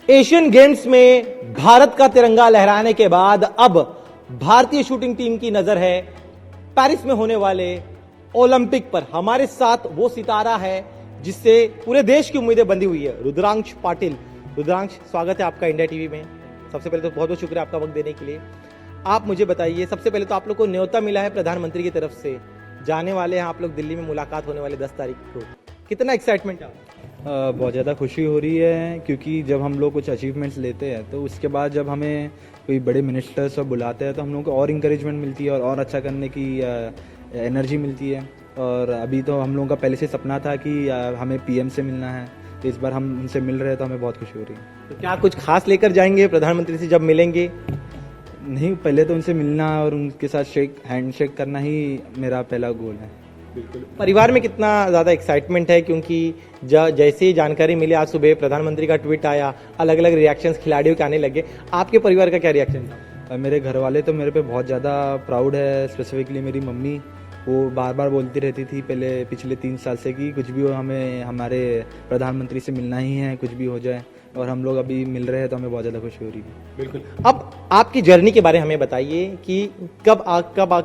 Asian games में भारत का तिरंगा लहराने के बाद अब भारतीय शूटिंग टीम की नजर है पेरिस में होने वाले ओलंपिक पर। हमारे साथ वो सितारा है जिससे पूरे देश की उम्मीदें बंधी हुई है, रुद्रांश पाटिल। रुद्रांश, स्वागत है आपका इंडिया टीवी में। सबसे पहले तो बहुत बहुत शुक्रिया आपका वक्त देने के लिए। आप मुझे बताइए, सबसे पहले तो आप लोग को न्योता मिला है प्रधानमंत्री की तरफ से, जाने वाले हैं आप लोग दिल्ली में, मुलाकात होने वाले 10 तारीख को। कितना एक्साइटमेंट है? बहुत ज़्यादा खुशी हो रही है क्योंकि जब हम लोग कुछ अचीवमेंट्स लेते हैं तो उसके बाद जब हमें कोई बड़े मिनिस्टर्स और बुलाते हैं तो हम लोगों को और इंकरेजमेंट मिलती है और अच्छा करने की एनर्जी मिलती है। और अभी तो हम लोगों का पहले से सपना था कि हमें पीएम से मिलना है, तो इस बार हम उनसे मिल रहे हैं तो हमें बहुत खुशी हो रही है। तो क्या कुछ खास लेकर जाएंगे प्रधानमंत्री से जब मिलेंगे? नहीं, पहले तो उनसे मिलना और उनके साथ हैंडशेक करना ही मेरा पहला गोल है। परिवार में कितना ज्यादा एक्साइटमेंट है? क्योंकि जैसे ही जानकारी मिली आज सुबह, प्रधानमंत्री का ट्वीट आया, अलग अलग रिएक्शंस खिलाड़ियों के आने लगे। आपके परिवार का क्या रिएक्शन था? मेरे घर वाले तो मेरे पे बहुत ज़्यादा प्राउड है। स्पेसिफिकली मेरी मम्मी, वो बार बार बोलती रहती थी पिछले 3 साल से कि कुछ भी हो, हमें हमारे प्रधानमंत्री से मिलना ही है, कुछ भी हो जाए। और हम लोग अभी मिल रहे हैं तो हमें बहुत ज़्यादा खुशी हो रही है। बिल्कुल। अब आपकी जर्नी के बारे में हमें बताइए कि कब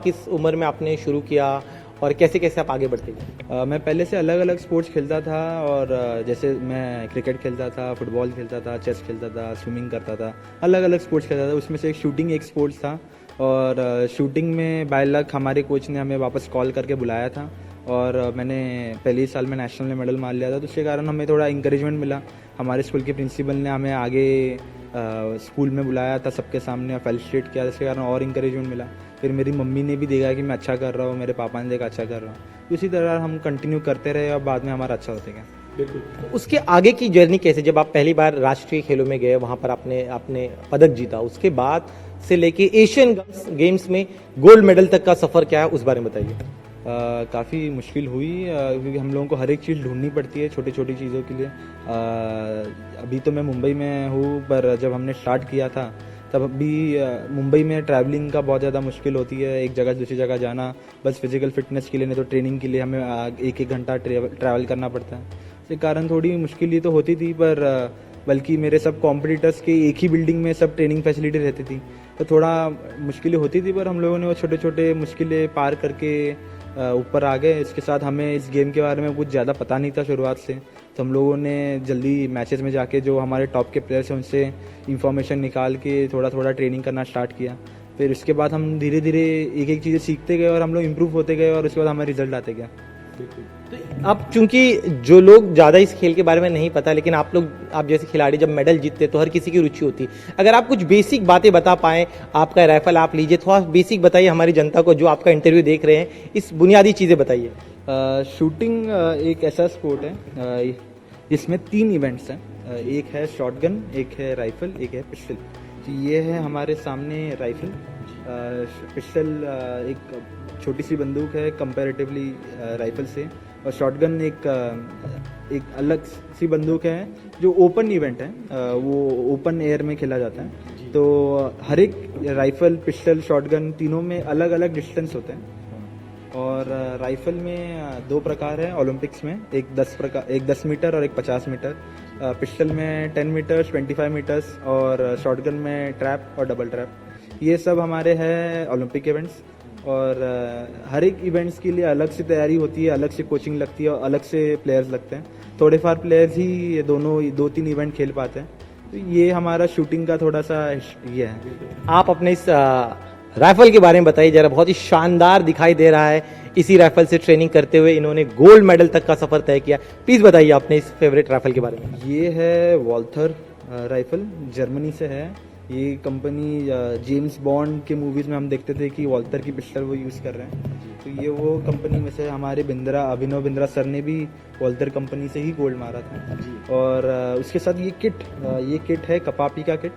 किस उम्र में आपने शुरू किया और कैसे कैसे आप आगे बढ़ते गए? मैं पहले से अलग अलग स्पोर्ट्स खेलता था और जैसे मैं क्रिकेट खेलता था, फुटबॉल खेलता था, चेस खेलता था, स्विमिंग करता था, अलग अलग स्पोर्ट्स खेलता था। उसमें से एक शूटिंग एक स्पोर्ट्स था और शूटिंग में बाय लक हमारे कोच ने हमें वापस कॉल करके बुलाया था और मैंने पहले ही साल में नेशनल में मेडल मार लिया था। तो उसके कारण हमें थोड़ा इंकरेजमेंट मिला। हमारे स्कूल के प्रिंसिपल ने हमें आगे स्कूल में बुलाया था सबके सामने और फेलिसिटेट किया, जिसके कारण और इंकरेजमेंट मिला। फिर मेरी मम्मी ने भी देखा कि मैं अच्छा कर रहा हूँ, मेरे पापा ने देखा अच्छा कर रहा हूँ। तो इसी तरह हम कंटिन्यू करते रहे और बाद में हमारा अच्छा होते गया। बिल्कुल। उसके आगे की जर्नी कैसे? जब आप पहली बार राष्ट्रीय खेलों में गए, वहां पर आपने पदक जीता, उसके बाद से लेके एशियन गेम्स में गोल्ड मेडल तक का सफर क्या है, उस बारे में बताइए। काफ़ी मुश्किल हुई क्योंकि हम लोगों को हर एक चीज़ ढूंढनी पड़ती है छोटी छोटी चीज़ों के लिए। अभी तो मैं मुंबई में हूँ, पर जब हमने स्टार्ट किया था तब भी मुंबई में ट्रैवलिंग का बहुत ज़्यादा मुश्किल होती है, एक जगह से दूसरी जगह जाना बस फिजिकल फिटनेस के लिए, नहीं तो ट्रेनिंग के लिए हमें 1-1 घंटा ट्रैवल करना पड़ता है। इस कारण थोड़ी मुश्किल ही तो होती थी, पर बल्कि मेरे सब कॉम्पिटिटर्स के एक ही बिल्डिंग में सब ट्रेनिंग फैसिलिटी रहती थी, तो थोड़ा मुश्किलें होती थी, पर हम लोगों ने वो छोटे छोटे मुश्किलें पार करके ऊपर आ गए। इसके साथ हमें इस गेम के बारे में कुछ ज़्यादा पता नहीं था शुरुआत से, तो हम लोगों ने जल्दी मैचेस में जाके जो हमारे टॉप के प्लेयर्स हैं उनसे इंफॉर्मेशन निकाल के थोड़ा थोड़ा ट्रेनिंग करना स्टार्ट किया। फिर उसके बाद हम धीरे धीरे एक एक चीज़ें सीखते गए और हम लोग इम्प्रूव होते गए और उसके बाद हमें रिजल्ट आते गए। तो अब चूंकि जो लोग ज्यादा इस खेल के बारे में नहीं पता, लेकिन आप जैसे खिलाड़ी जब मेडल जीतते तो हर किसी की रुचि होती है। अगर आप कुछ बेसिक बातें बता पाएं, आपका राइफल आप लीजिए, थोड़ा बेसिक बताइए हमारी जनता को जो आपका इंटरव्यू देख रहे हैं, इस बुनियादी चीजें बताइए। शूटिंग एक ऐसा स्पोर्ट है जिसमें 3 इवेंट्स हैं। एक है शॉटगन, एक है राइफल, एक है पिस्टल। तो ये है हमारे सामने राइफल। पिस्टल एक छोटी सी बंदूक है कंपैरेटिवली राइफल से, और शॉटगन एक अलग सी बंदूक है जो ओपन इवेंट है, वो ओपन एयर में खेला जाता है। तो हर एक राइफल, पिस्टल, शॉटगन तीनों में अलग अलग डिस्टेंस होते हैं। और राइफल में 2 प्रकार है ओलंपिक्स में, एक 10 मीटर और एक 50 मीटर। पिस्टल में 10 मीटर्स, 25 मीटर्स, और शॉटगन में ट्रैप और डबल ट्रैप। ये सब हमारे हैं ओलंपिक इवेंट्स। और हर एक इवेंट्स के लिए अलग से तैयारी होती है, अलग से कोचिंग लगती है और अलग से प्लेयर्स लगते हैं। थोड़े फार प्लेयर्स ही ये 2-3 इवेंट खेल पाते हैं। तो ये हमारा शूटिंग का थोड़ा सा ये है। आप अपने इस राइफल के बारे में बताइए जरा, बहुत ही शानदार दिखाई दे रहा है। इसी राइफल से ट्रेनिंग करते हुए इन्होंने गोल्ड मेडल तक का सफर तय किया। प्लीज बताइए अपने इस फेवरेट राइफल के बारे में। ये है वॉल्थर राइफल, जर्मनी से है। ये कंपनी जेम्स बॉन्ड के मूवीज में हम देखते थे कि वॉल्थर की पिस्टल वो यूज़ कर रहे हैं। तो ये वो कंपनी में से हमारे अभिनव बिंद्रा सर ने भी वॉल्थर कंपनी से ही गोल्ड मारा था। और उसके साथ ये किट है कपापी का किट।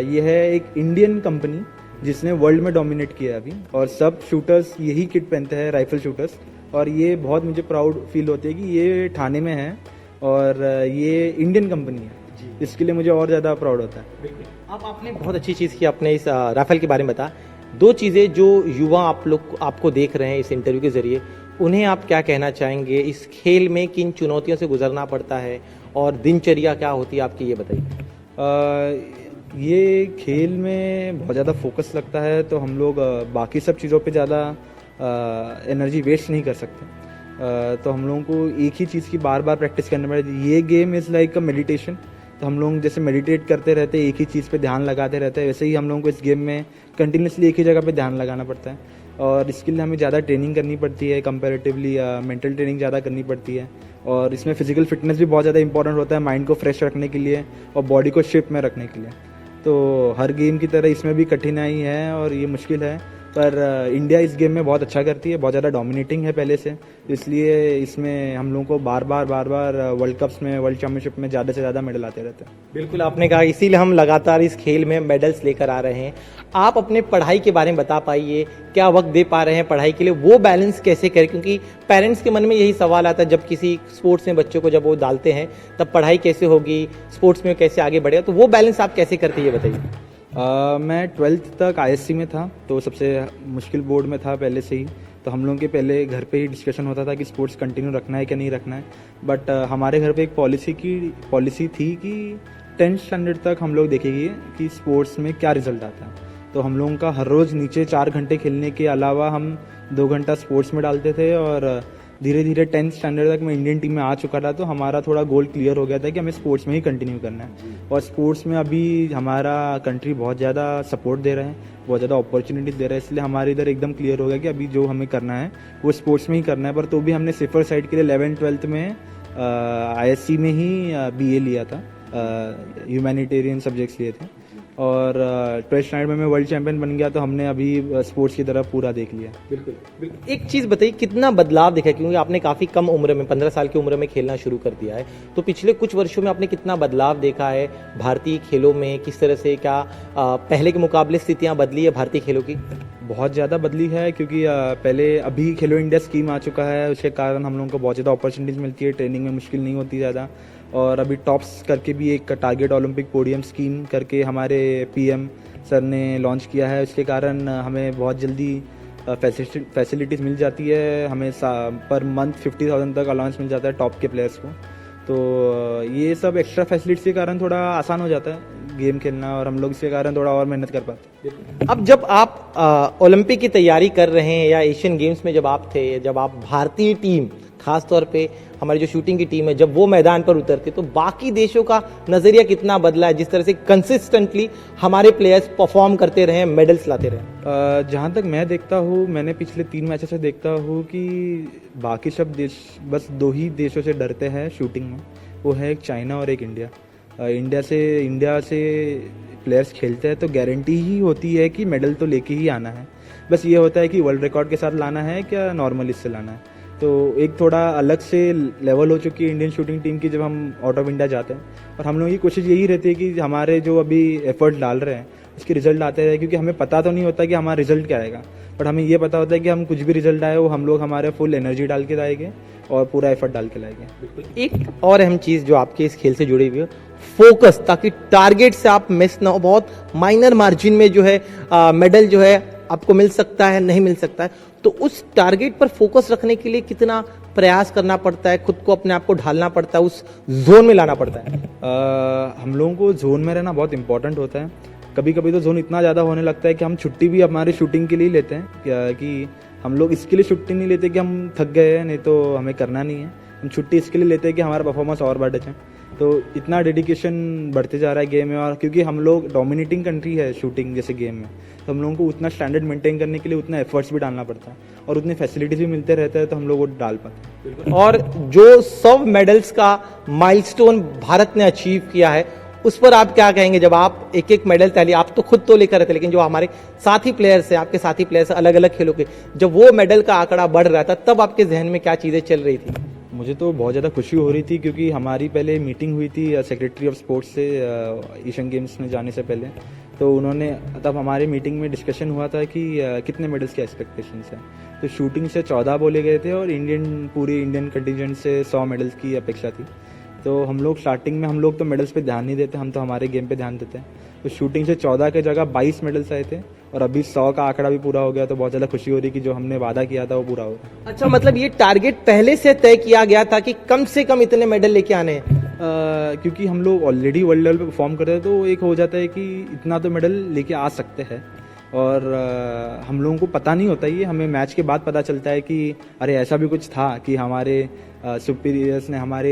ये है एक इंडियन कंपनी जिसने वर्ल्ड में डोमिनेट किया अभी, और सब शूटर्स यही किट पहनते हैं, राइफल शूटर्स। और ये बहुत मुझे प्राउड फील होती है कि ये ठाणे में है और ये इंडियन कंपनी है, इसके लिए मुझे और ज़्यादा प्राउड होता है। अब आपने बहुत अच्छी चीज़ की, अपने इस राइफल के बारे में बता। 2 चीज़ें जो युवा आपको देख रहे हैं इस इंटरव्यू के जरिए, उन्हें आप क्या कहना चाहेंगे? इस खेल में किन चुनौतियों से गुजरना पड़ता है और दिनचर्या क्या होती है आपकी, ये बताइए। ये खेल में बहुत ज़्यादा फोकस लगता है, तो हम लोग बाकी सब चीज़ों पे ज़्यादा एनर्जी वेस्ट नहीं कर सकते। तो हम लोगों को एक ही चीज़ की बार बार प्रैक्टिस करनी पड़ती है। ये game is like a meditation. तो हम लोग जैसे मेडिटेट करते रहते हैं, एक ही चीज़ पे ध्यान लगाते रहते हैं, वैसे ही हम लोगों को इस गेम में कंटिन्यूसली एक ही जगह पे ध्यान लगाना पड़ता है। और इसके लिए हमें ज़्यादा ट्रेनिंग करनी पड़ती है, कंपैरेटिवली मेंटल ट्रेनिंग ज़्यादा करनी पड़ती है। और इसमें फिजिकल फिटनेस भी बहुत ज़्यादा इंपॉर्टेंट होता है, माइंड को फ्रेश रखने के लिए और बॉडी को शेप में रखने के लिए। तो हर गेम की तरह इसमें भी कठिनाई है और ये मुश्किल है, पर इंडिया इस गेम में बहुत अच्छा करती है, बहुत ज़्यादा डोमिनेटिंग है पहले से। इसलिए इसमें हम लोगों को बार बार वर्ल्ड कप्स में, वर्ल्ड चैम्पियनशिप में ज़्यादा से ज़्यादा मेडल आते रहते हैं। बिल्कुल आपने कहा, इसीलिए हम लगातार इस खेल में मेडल्स लेकर आ रहे हैं। आप अपने पढ़ाई के बारे में बता पाइए, क्या वक्त दे पा रहे हैं पढ़ाई के लिए, वो बैलेंस कैसे करें? क्योंकि पेरेंट्स के मन में यही सवाल आता है जब किसी स्पोर्ट्स में बच्चों को जब वो डालते हैं, तब पढ़ाई कैसे होगी, स्पोर्ट्स में कैसे आगे बढ़ेगा, तो वो बैलेंस आप कैसे करते हैं ये बताइए। मैं 12th तक ISC में था, तो सबसे मुश्किल बोर्ड में था पहले से ही। तो हम लोगों के पहले घर पे ही डिस्कशन होता था कि स्पोर्ट्स कंटिन्यू रखना है कि नहीं रखना है। बट हमारे घर पे एक पॉलिसी थी कि 10th स्टैंडर्ड तक हम लोग देखेंगे कि स्पोर्ट्स में क्या रिजल्ट आता है। तो हम लोगों का हर रोज़ नीचे 4 घंटे खेलने के अलावा हम 2 घंटा स्पोर्ट्स में डालते थे। और धीरे धीरे 10th स्टैंडर्ड तक मैं इंडियन टीम में आ चुका था, तो हमारा थोड़ा गोल क्लियर हो गया था कि हमें स्पोर्ट्स में ही कंटिन्यू करना है। और स्पोर्ट्स में अभी हमारा कंट्री बहुत ज़्यादा सपोर्ट दे रहा है, बहुत ज़्यादा अपॉर्चुनिटीज दे रहा है, इसलिए हमारे इधर एकदम क्लियर हो गया कि अभी जो हमें करना है वो स्पोर्ट्स में ही करना है। पर तो भी हमने सिफर साइड के लिए 11th-12th में ISC में ही BA लिया था, ह्यूमैनिटेरियन सब्जेक्ट्स लिए थे। और 12th स्टैंडर्ड में मैं वर्ल्ड चैंपियन बन गया, तो हमने अभी स्पोर्ट्स की तरफ पूरा देख लिया। बिल्कुल। एक चीज़ बताइए, कितना बदलाव दिखा? क्योंकि आपने काफ़ी कम उम्र में, 15 साल की उम्र में खेलना शुरू कर दिया है, तो पिछले कुछ वर्षों में आपने कितना बदलाव देखा है भारतीय खेलों में? किस तरह से, क्या पहले के मुकाबले स्थितियाँ बदली है भारतीय खेलों की? बहुत ज़्यादा बदली है, क्योंकि पहले अभी खेलो इंडिया स्कीम आ चुका है, उसके कारण हम लोगों को बहुत ज़्यादा अपॉर्चुनिटीज़ मिलती है, ट्रेनिंग में मुश्किल नहीं होती ज़्यादा। और अभी टॉप्स करके भी एक टारगेट ओलंपिक पोडियम स्कीम करके हमारे PM सर ने लॉन्च किया है, उसके कारण हमें बहुत जल्दी फैसिलिटीज़ मिल जाती है। हमें पर मंथ 50,000 तक अलाउंस मिल जाता है टॉप के प्लेयर्स को। तो ये सब एक्स्ट्रा फैसिलिटीज़ के कारण थोड़ा आसान हो जाता है गेम खेलना, और हम लोग इसके कारण थोड़ा और मेहनत कर पाते हैं। अब जब आप ओलंपिक की तैयारी कर रहे हैं या एशियन गेम्स में जब आप थे, जब आप भारतीय टीम, खास तौर पे हमारी जो शूटिंग की टीम है, जब वो मैदान पर उतरते, तो बाकी देशों का नजरिया कितना बदला है, जिस तरह से कंसिस्टेंटली हमारे प्लेयर्स परफॉर्म करते रहे, मेडल्स लाते रहे? जहाँ तक मैं देखता हूँ, मैंने पिछले 3 मैचों से देखता हूँ कि बाकी सब देश बस 2 ही देशों से डरते हैं शूटिंग में, वो है एक चाइना और एक इंडिया। इंडिया से प्लेयर्स खेलते हैं तो गारंटी ही होती है कि मेडल तो लेके ही आना है। बस ये होता है कि वर्ल्ड रिकॉर्ड के साथ लाना है क्या नॉर्मल इससे लाना है। तो एक थोड़ा अलग से लेवल हो चुकी है इंडियन शूटिंग टीम की जब हम आउट ऑफ इंडिया जाते हैं। और हम लोगों की कोशिश यही रहती है कि हमारे जो अभी एफर्ट डाल रहे हैं उसके रिजल्ट आते रहे, क्योंकि हमें पता तो नहीं होता कि हमारा रिजल्ट क्या आएगा, बट हमें ये पता होता है कि हम कुछ भी रिजल्ट आए वो हम लोग हमारे फुल एनर्जी डाल के लाएंगे और पूरा एफर्ट डाल के लाएंगे। एक और अहम चीज जो आपके इस खेल से जुड़ी हुई है, फोकस, ताकि टारगेट से आप मिस ना हो। बहुत माइनर मार्जिन में जो है मेडल जो है आपको मिल सकता है, नहीं मिल सकता है, तो उस टारगेट पर फोकस रखने के लिए कितना प्रयास करना पड़ता है, खुद को अपने आप को ढालना पड़ता है, उस जोन में लाना पड़ता है? हम लोगों को जोन में रहना बहुत इंपॉर्टेंट होता है। कभी कभी तो जोन इतना ज़्यादा होने लगता है कि हम छुट्टी भी हमारे शूटिंग के लिए लेते हैं, कि हम लोग इसके लिए छुट्टी नहीं लेते कि हम थक गए हैं, नहीं तो हमें करना नहीं है। हम छुट्टी इसके लिए लेते हैं कि हमारा परफॉर्मेंस और बढ़ जाए। तो इतना डेडिकेशन बढ़ते जा रहा है गेम में, और क्योंकि हम लोग डोमिनेटिंग कंट्री है शूटिंग जैसे गेम में, तो हम लोगों को उतना स्टैंडर्ड मेंटेन करने के लिए उतना एफर्ट्स भी डालना पड़ता है और उतनी फैसिलिटीज भी मिलते रहते हैं, तो हम लोग वो डाल पाते हैं। और जो 100 मेडल्स का माइलस्टोन भारत ने अचीव किया है, उस पर आप क्या कहेंगे? जब आप एक एक मेडल तैयारी, आप तो खुद तो लेकर रहते, लेकिन जो हमारे साथी प्लेयर्स हैं, आपके साथी प्लेयर्स अलग अलग खेलों के, जब वो मेडल का आंकड़ा बढ़ रहा था, तब आपके जहन में क्या चीजें चल रही थी? मुझे तो बहुत ज़्यादा खुशी हो रही थी, क्योंकि हमारी पहले मीटिंग हुई थी सेक्रेटरी ऑफ स्पोर्ट्स से एशियन गेम्स में जाने से पहले। तो उन्होंने तब हमारी मीटिंग में डिस्कशन हुआ था कि कितने मेडल्स के एक्सपेक्टेशंस हैं। तो शूटिंग से 14 बोले गए थे और पूरी इंडियन कंटिजेंट से 100 मेडल्स की अपेक्षा थी। तो हम लोग स्टार्टिंग में, हम लोग तो मेडल्स पे ध्यान नहीं देते, हम तो हमारे गेम पे ध्यान देते हैं। तो शूटिंग से 14 के जगह 22 मेडल्स आए थे, और अभी 100 का आंकड़ा भी पूरा हो गया, तो बहुत ज़्यादा खुशी हो रही कि जो हमने वादा किया था वो पूरा हो गया। अच्छा, मतलब ये टारगेट पहले से तय किया गया था कि कम से कम इतने मेडल लेके आने हैं? क्योंकि हम लोग ऑलरेडी वर्ल्ड लेवल पे परफॉर्म कर रहे हैं, तो एक हो जाता है कि इतना तो मेडल लेके आ सकते हैं। और हम लोगों को पता नहीं होता, ये हमें मैच के बाद पता चलता है कि अरे ऐसा भी कुछ था कि हमारे सुपीरियर्स ने, हमारे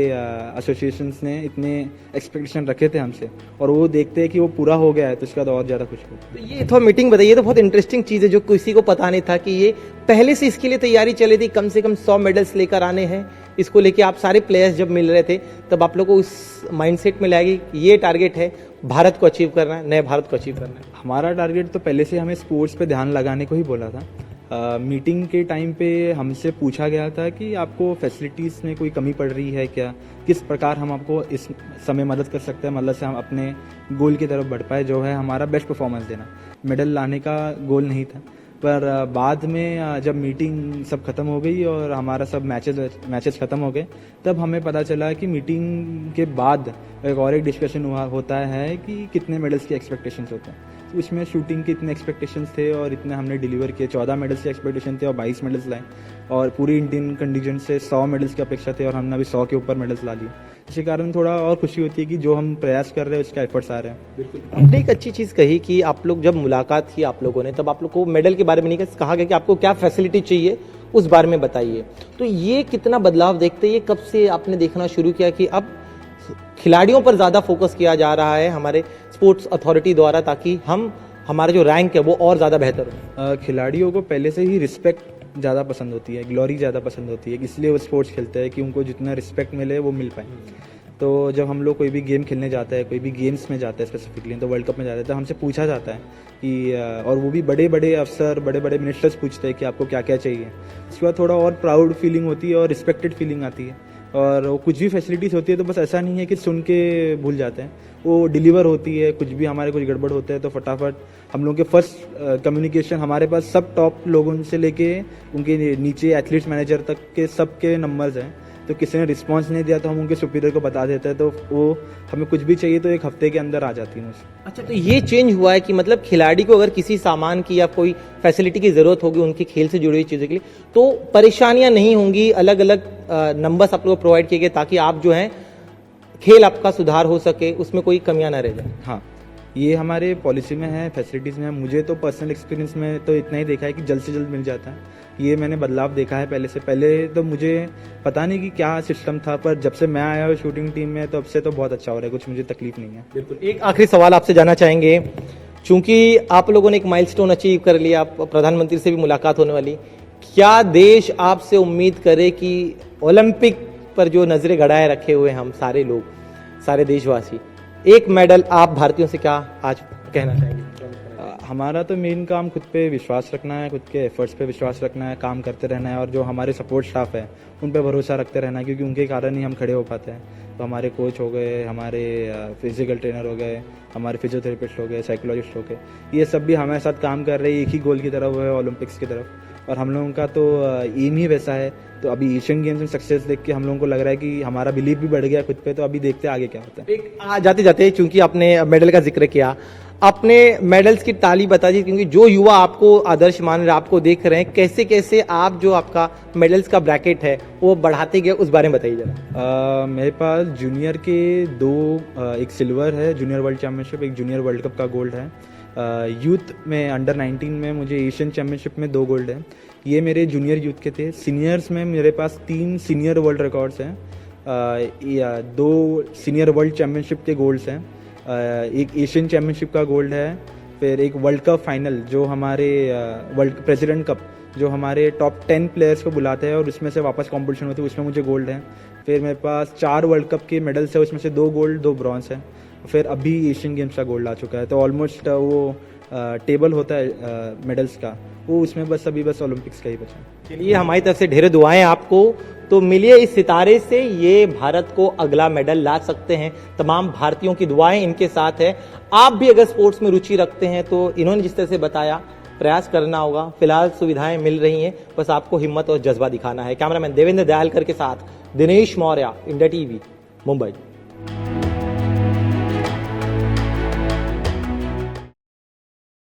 एसोसिएशंस ने इतने एक्सपेक्टेशन रखे थे हमसे, और वो देखते हैं कि वो पूरा हो गया है, तो इसका और ज़्यादा खुश होता है। तो ये थोड़ा मीटिंग बताइए, तो बहुत इंटरेस्टिंग चीज़ है जो किसी को पता नहीं था कि ये पहले से इसके लिए तैयारी चली थी, कम से कम 100 मेडल्स लेकर आने हैं। इसको लेके आप सारे प्लेयर्स जब मिल रहे थे तब आप लोग को उस माइंडसेट में लाएगी ये टारगेट है भारत को अचीव करना है, नए भारत को अचीव करना है। हमारा टारगेट तो पहले से हमें स्पोर्ट्स पे ध्यान लगाने को ही बोला था। मीटिंग के टाइम पे हमसे पूछा गया था कि आपको फैसिलिटीज़ में कोई कमी पड़ रही है क्या, किस प्रकार हम आपको इस समय मदद कर सकते हैं, मतलब से हम अपने गोल की तरफ बढ़ पाए, जो है हमारा बेस्ट परफॉर्मेंस देना। मेडल लाने का गोल नहीं था, पर बाद में जब मीटिंग सब खत्म हो गई और हमारा सब मैचेस खत्म हो गए, तब हमें पता चला कि मीटिंग के बाद एक डिस्कशन होता है कि कितने मेडल्स की एक्सपेक्टेशंस होते हैं। तो उसमें शूटिंग के इतने एक्सपेक्टेशंस थे और इतने हमने डिलीवर किए। 14 मेडल्स के एक्सपेक्टेशन थे और 22 मेडल्स लाए, और पूरी इंडियन कंडीशन से 100 मेडल्स की अपेक्षा थे और हमने अभी 100 के ऊपर मेडल्स ला लिए। इसी कारण थोड़ा और खुशी होती है कि जो हम प्रयास कर रहे हैं उसका एफर्ट्स आ रहे हैं। बिल्कुल, आपने एक अच्छी चीज़ कही कि आप लोग जब मुलाकात की आप लोगों ने, तब आप लोग को मेडल के बारे में नहीं कहा गया कि आपको क्या फैसिलिटी चाहिए, उस बारे में बताइए। तो ये कितना बदलाव देखते हैं, ये कब से आपने देखना शुरू किया कि अब खिलाड़ियों पर ज़्यादा फोकस किया जा रहा है हमारे स्पोर्ट्स अथॉरिटी द्वारा, ताकि हमारा जो रैंक है वो और ज़्यादा बेहतर हो? खिलाड़ियों को पहले से ही रिस्पेक्ट ज़्यादा पसंद होती है, ग्लोरी ज़्यादा पसंद होती है, इसलिए वो स्पोर्ट्स खेलते हैं कि उनको जितना रिस्पेक्ट मिले वो मिल पाए। तो जब हम लोग कोई भी गेम खेलने जाते हैं, कोई भी गेम्स में जाते हैं स्पेसिफिकली, तो वर्ल्ड कप में जाते हैं, तो हमसे पूछा जाता है कि और वो भी बड़े बड़े अफसर, बड़े बड़े मिनिस्टर्स पूछते हैं कि आपको क्या क्या चाहिए। उसके बाद थोड़ा और प्राउड फीलिंग होती है और रिस्पेक्टेड फीलिंग आती है। और वो कुछ भी फैसिलिटीज़ होती है तो बस ऐसा नहीं है कि सुन के भूल जाते हैं, वो डिलीवर होती है। कुछ भी हमारे कुछ गड़बड़ होता है तो फटाफट हम लोग के फर्स्ट कम्युनिकेशन हमारे पास सब टॉप लोगों से लेके उनके नीचे एथलीट्स मैनेजर तक के सब के नंबर्स हैं। तो किसी ने रिस्पांस नहीं दिया तो हम उनके सुपीरियर को बता देते हैं, तो वो हमें कुछ भी चाहिए तो एक हफ्ते के अंदर आ जाती है मुझसे। अच्छा, तो ये चेंज हुआ है कि मतलब खिलाड़ी को अगर किसी सामान की या कोई फैसिलिटी की जरूरत होगी उनके खेल से जुड़ी हुई चीज़ों के लिए, तो परेशानियां नहीं होंगी, अलग अलग नंबर्स आप लोग को प्रोवाइड किए गए ताकि आप जो है खेल आपका सुधार हो सके, उसमें कोई कमियां ना रह जाए। हाँ, ये हमारे पॉलिसी में है, फैसिलिटीज़ में है। मुझे तो पर्सनल एक्सपीरियंस में तो इतना ही देखा है कि जल्द से जल्द मिल जाता है। ये मैंने बदलाव देखा है पहले से। पहले तो मुझे पता नहीं कि क्या सिस्टम था, पर जब से मैं आया हूँ शूटिंग टीम में तब से तो बहुत अच्छा हो रहा है, कुछ मुझे तकलीफ नहीं है। बिल्कुल, एक आखिरी सवाल आपसे जानना चाहेंगे, चूंकि आप लोगों ने एक माइलस्टोन अचीव कर लिया, आप प्रधानमंत्री से भी मुलाकात होने वाली, क्या देश आपसे उम्मीद करे कि ओलंपिक पर जो नजरें गड़ाए रखे हुए हम सारे लोग, सारे देशवासी, एक मेडल आप भारतीयों से क्या आज कहना चाहेंगे? हमारा तो मेन काम खुद पे विश्वास रखना है, खुद के एफर्ट्स पे विश्वास रखना है, काम करते रहना है, और जो हमारे सपोर्ट स्टाफ है उन पे भरोसा रखते रहना है, क्योंकि उनके कारण ही हम खड़े हो पाते हैं। तो हमारे कोच हो गए, हमारे फिजिकल ट्रेनर हो गए, हमारे फिजियोथेरेपिस्ट हो गए, साइकोलॉजिस्ट हो गए, ये सब भी हमारे साथ काम कर रहे हैं एक ही गोल की तरफ, है ओलंपिक्स की तरफ। और हम लोगों का तो एम ही वैसा है। तो अभी एशियन गेम्स में सक्सेस देख के हम लोगों को लग रहा है कि हमारा बिलीव भी बढ़ गया खुद पे। तो अभी देखते हैं आगे क्या होता है। एक जाते जाते, चूंकि आपने मेडल का जिक्र किया, अपने मेडल्स की ताली बता दीजिए, क्योंकि जो युवा आपको आदर्श मान रहे, आपको देख रहे हैं, कैसे कैसे आप जो आपका मेडल्स का ब्रैकेट है वो बढ़ाते गए, उस बारे में बताइए जरा। मेरे पास जूनियर के एक सिल्वर है जूनियर वर्ल्ड चैम्पियनशिप, एक जूनियर वर्ल्ड कप का गोल्ड है। यूथ में अंडर 19 में मुझे एशियन चैम्पियनशिप में 2 गोल्ड है। ये मेरे जूनियर यूथ के थे। सीनियर्स में मेरे पास 3 सीनियर वर्ल्ड रिकॉर्ड्स हैं, 2 सीनियर वर्ल्ड चैम्पियनशिप के गोल्ड्स हैं, एक एशियन चैम्पियनशिप का गोल्ड है, फिर एक वर्ल्ड कप फाइनल जो हमारे वर्ल्ड प्रेसिडेंट कप जो हमारे टॉप 10 प्लेयर्स को बुलाते हैं और उसमें से वापस कंपटीशन होती है, उसमें मुझे गोल्ड है। फिर मेरे पास 4 वर्ल्ड कप के मेडल्स है, उसमें से 2 गोल्ड 2 ब्रॉन्ज है। फिर अभी एशियन गेम्स का गोल्ड आ चुका है। तो ऑलमोस्ट वो टेबल होता है मेडल्स का, वो उसमें बस ओलंपिक्स का ही बचा। चलिए, हमारी तरफ से ढेर दुआएं आपको। तो मिलिए इस सितारे से, ये भारत को अगला मेडल ला सकते हैं। तमाम भारतीयों की दुआएं इनके साथ है। आप भी अगर स्पोर्ट्स में रुचि रखते हैं तो इन्होंने जिस तरह से बताया, प्रयास करना होगा। फिलहाल सुविधाएं मिल रही हैं, बस आपको हिम्मत और जज्बा दिखाना है। कैमरामैन देवेंद्र दयालकर के साथ दिनेश मौर्य, इंडिया टीवी, मुंबई।